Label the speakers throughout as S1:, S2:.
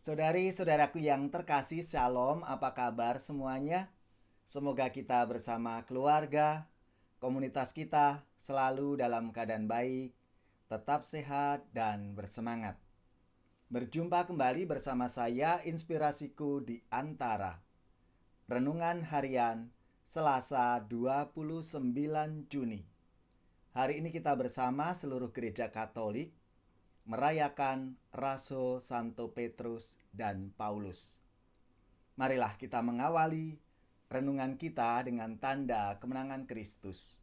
S1: Saudari-saudaraku yang terkasih, Shalom, apa kabar semuanya? Semoga kita bersama keluarga, komunitas kita selalu dalam keadaan baik, tetap sehat, dan bersemangat. Berjumpa kembali bersama saya, Inspirasiku di Antara. Renungan Harian Selasa 29 Juni. Hari ini kita bersama seluruh gereja Katolik merayakan Rasul Santo Petrus dan Paulus. Marilah kita mengawali renungan kita dengan tanda kemenangan Kristus.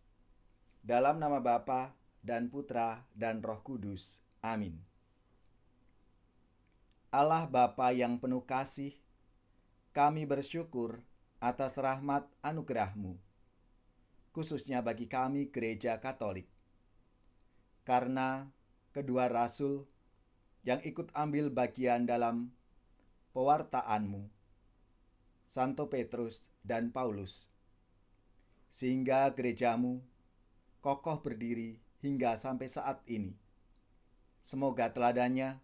S1: Dalam nama Bapa dan Putra dan Roh Kudus. Amin. Allah Bapa yang penuh kasih, kami bersyukur atas rahmat anugerah-Mu, khususnya bagi kami gereja Katolik. Karena kedua rasul yang ikut ambil bagian dalam pewartaan-Mu, Santo Petrus dan Paulus, sehingga gereja-Mu kokoh berdiri hingga sampai saat ini. Semoga teladannya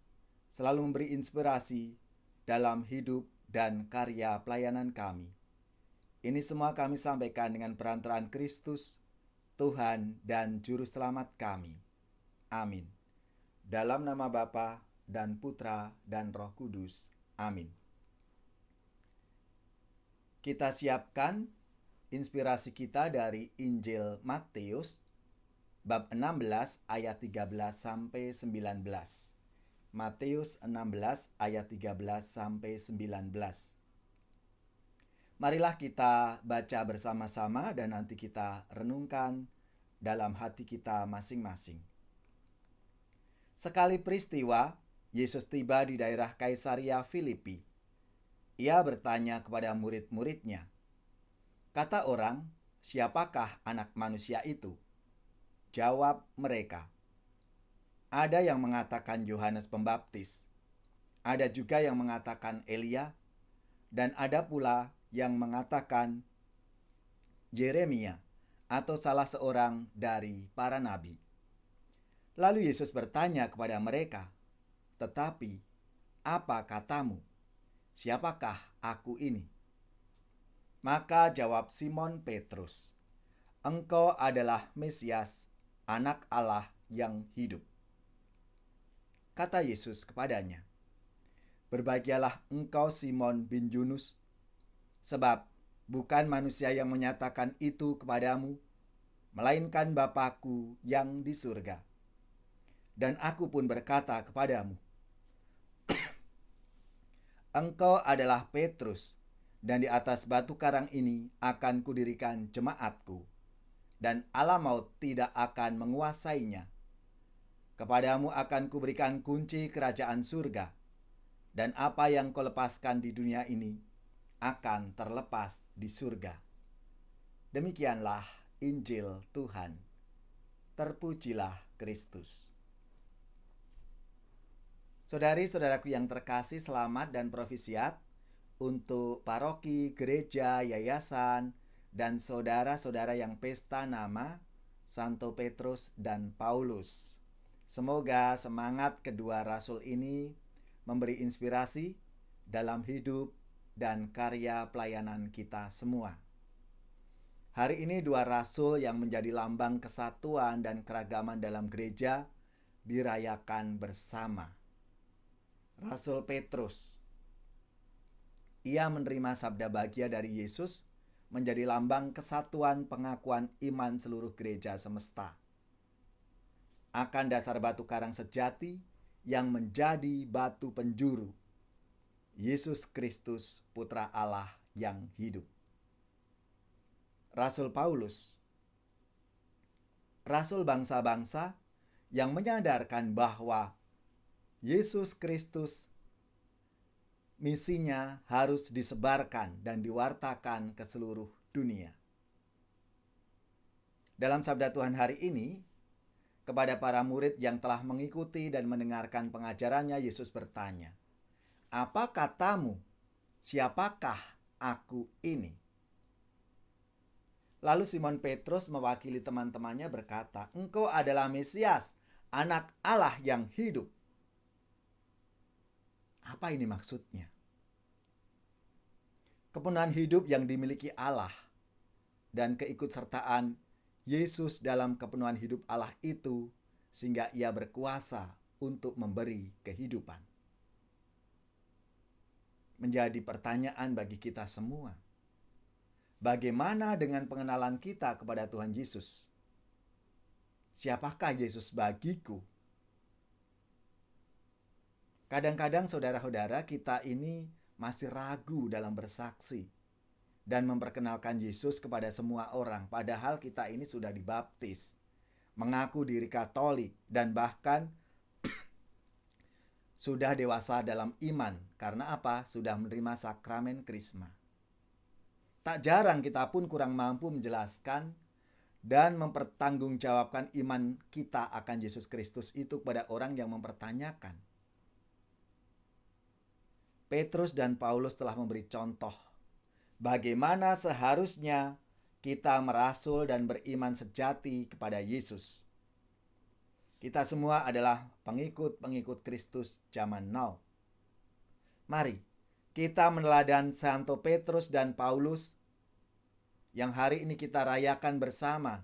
S1: selalu memberi inspirasi dalam hidup dan karya pelayanan kami. Ini semua kami sampaikan dengan perantaraan Kristus, Tuhan dan Juru Selamat kami. Amin. Dalam nama Bapa dan Putra dan Roh Kudus. Amin. Kita siapkan inspirasi kita dari Injil Matius bab 16 ayat 13 sampai 19. Matius 16 ayat 13 sampai 19. Marilah kita baca bersama-sama dan nanti kita renungkan dalam hati kita masing-masing. Sekali peristiwa, Yesus tiba di daerah Kaisaria Filipi. Ia bertanya kepada murid-muridnya, "Kata orang, siapakah anak manusia itu?" Jawab mereka, "Ada yang mengatakan Yohanes Pembaptis, ada juga yang mengatakan Elia, dan ada pula yang mengatakan Yeremia atau salah seorang dari para nabi." Lalu Yesus bertanya kepada mereka, "Tetapi apa katamu? Siapakah aku ini?" Maka jawab Simon Petrus, "Engkau adalah Mesias, Anak Allah yang hidup." Kata Yesus kepadanya, "Berbahagialah engkau Simon bin Yunus, sebab bukan manusia yang menyatakan itu kepadamu, melainkan Bapa-Ku yang di surga. Dan aku pun berkata kepadamu, engkau adalah Petrus, dan di atas batu karang ini akan kudirikan jemaatku, dan alam maut tidak akan menguasainya. Kepadamu akan kuberikan kunci kerajaan surga, dan apa yang kau lepaskan di dunia ini akan terlepas di surga." Demikianlah Injil Tuhan. Terpujilah Kristus. Saudari-saudaraku yang terkasih, selamat dan profisiat untuk paroki, gereja, yayasan, dan saudara-saudara yang pesta nama Santo Petrus dan Paulus. Semoga semangat kedua rasul ini memberi inspirasi dalam hidup dan karya pelayanan kita semua. Hari ini dua rasul yang menjadi lambang kesatuan dan keragaman dalam gereja dirayakan bersama. Rasul Petrus, ia menerima sabda bagia dari Yesus menjadi lambang kesatuan pengakuan iman seluruh gereja semesta akan dasar batu karang sejati yang menjadi batu penjuru, Yesus Kristus, Putra Allah yang hidup. Rasul Paulus, rasul bangsa-bangsa yang menyadarkan bahwa Yesus Kristus misinya harus disebarkan dan diwartakan ke seluruh dunia. Dalam sabda Tuhan hari ini, kepada para murid yang telah mengikuti dan mendengarkan pengajarannya, Yesus bertanya, "Apa katamu? Siapakah aku ini?" Lalu Simon Petrus mewakili teman-temannya berkata, "Engkau adalah Mesias, Anak Allah yang hidup." Apa ini maksudnya? Kepenuhan hidup yang dimiliki Allah dan keikutsertaan Yesus dalam kepenuhan hidup Allah itu sehingga ia berkuasa untuk memberi kehidupan. Menjadi pertanyaan bagi kita semua. Bagaimana dengan pengenalan kita kepada Tuhan Yesus? Siapakah Yesus bagiku? Kadang-kadang saudara-saudara kita ini masih ragu dalam bersaksi dan memperkenalkan Yesus kepada semua orang, padahal kita ini sudah dibaptis, mengaku diri Katolik, dan bahkan sudah dewasa dalam iman. Karena apa? Sudah menerima sakramen Krisma. Tak jarang kita pun kurang mampu menjelaskan dan mempertanggungjawabkan iman kita akan Yesus Kristus itu kepada orang yang mempertanyakan. Petrus dan Paulus telah memberi contoh bagaimana seharusnya kita merasul dan beriman sejati kepada Yesus. Kita semua adalah pengikut-pengikut Kristus zaman now. Mari kita meneladan Santo Petrus dan Paulus yang hari ini kita rayakan bersama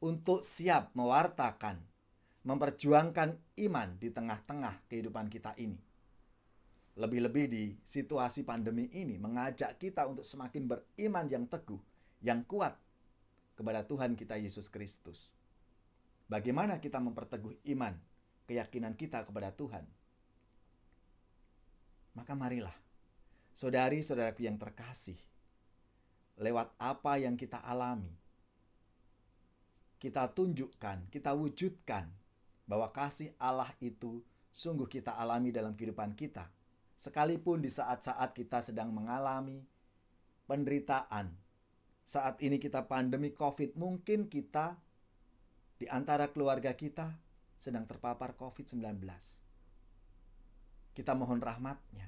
S1: untuk siap mewartakan, memperjuangkan iman di tengah-tengah kehidupan kita ini. Lebih-lebih di situasi pandemi ini mengajak kita untuk semakin beriman yang teguh, yang kuat kepada Tuhan kita Yesus Kristus. Bagaimana kita memperteguh iman, keyakinan kita kepada Tuhan? Maka marilah, saudari-saudaraku yang terkasih, lewat apa yang kita alami, kita tunjukkan, kita wujudkan bahwa kasih Allah itu sungguh kita alami dalam kehidupan kita. Sekalipun di saat-saat kita sedang mengalami penderitaan. Saat ini kita pandemi COVID, mungkin kita di antara keluarga kita sedang terpapar COVID-19. Kita mohon rahmat-Nya,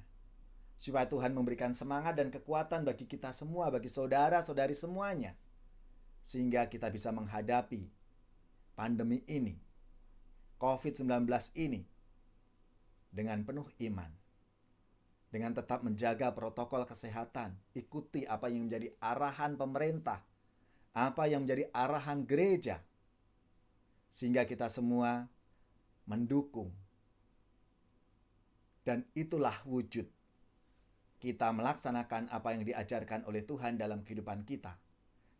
S1: supaya Tuhan memberikan semangat dan kekuatan bagi kita semua, bagi saudara-saudari semuanya, sehingga kita bisa menghadapi pandemi ini, COVID-19 ini, dengan penuh iman. Dengan tetap menjaga protokol kesehatan, ikuti apa yang menjadi arahan pemerintah, apa yang menjadi arahan gereja, sehingga kita semua mendukung. Dan itulah wujud kita melaksanakan apa yang diajarkan oleh Tuhan dalam kehidupan kita.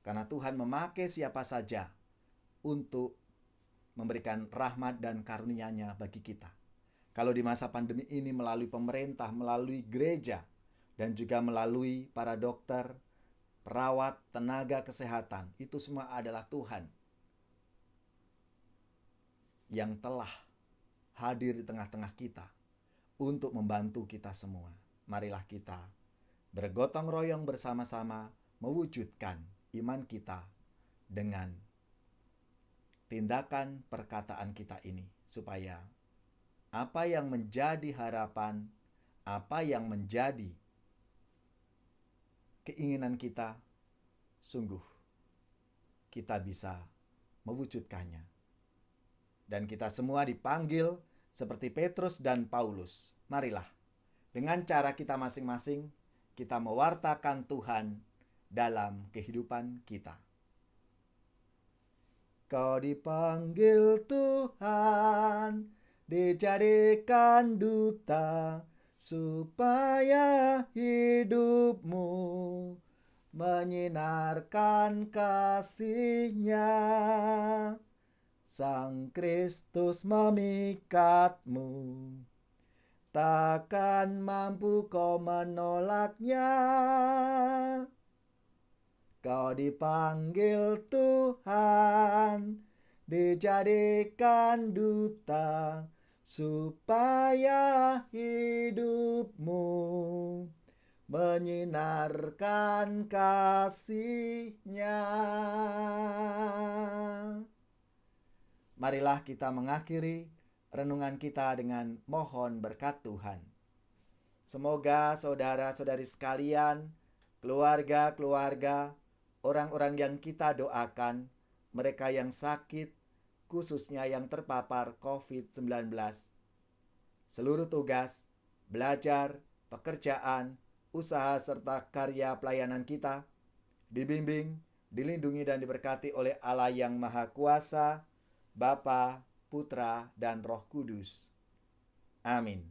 S1: Karena Tuhan memakai siapa saja untuk memberikan rahmat dan karunia-Nya bagi kita. Kalau di masa pandemi ini melalui pemerintah, melalui gereja, dan juga melalui para dokter, perawat, tenaga kesehatan, itu semua adalah Tuhan yang telah hadir di tengah-tengah kita untuk membantu kita semua. Marilah kita bergotong royong bersama-sama mewujudkan iman kita dengan tindakan perkataan kita ini, supaya apa yang menjadi harapan, apa yang menjadi keinginan kita, sungguh kita bisa mewujudkannya. Dan kita semua dipanggil seperti Petrus dan Paulus. Marilah, dengan cara kita masing-masing, kita mewartakan Tuhan dalam kehidupan kita. Kau dipanggil Tuhan, dijadikan duta, supaya hidupmu menyinarkan kasih-Nya. Sang Kristus memikatmu, takkan mampu kau menolaknya. Kau dipanggil Tuhan, dijadikan duta, supaya hidupmu menyinarkan kasih-Nya. Marilah kita mengakhiri renungan kita dengan mohon berkat Tuhan. Semoga saudara-saudari sekalian, keluarga-keluarga, orang-orang yang kita doakan, mereka yang sakit, khususnya yang terpapar COVID-19, seluruh tugas belajar, pekerjaan, usaha serta karya pelayanan kita dibimbing, dilindungi dan diberkati oleh Allah yang Maha Kuasa, Bapa, Putra, dan Roh Kudus. Amin.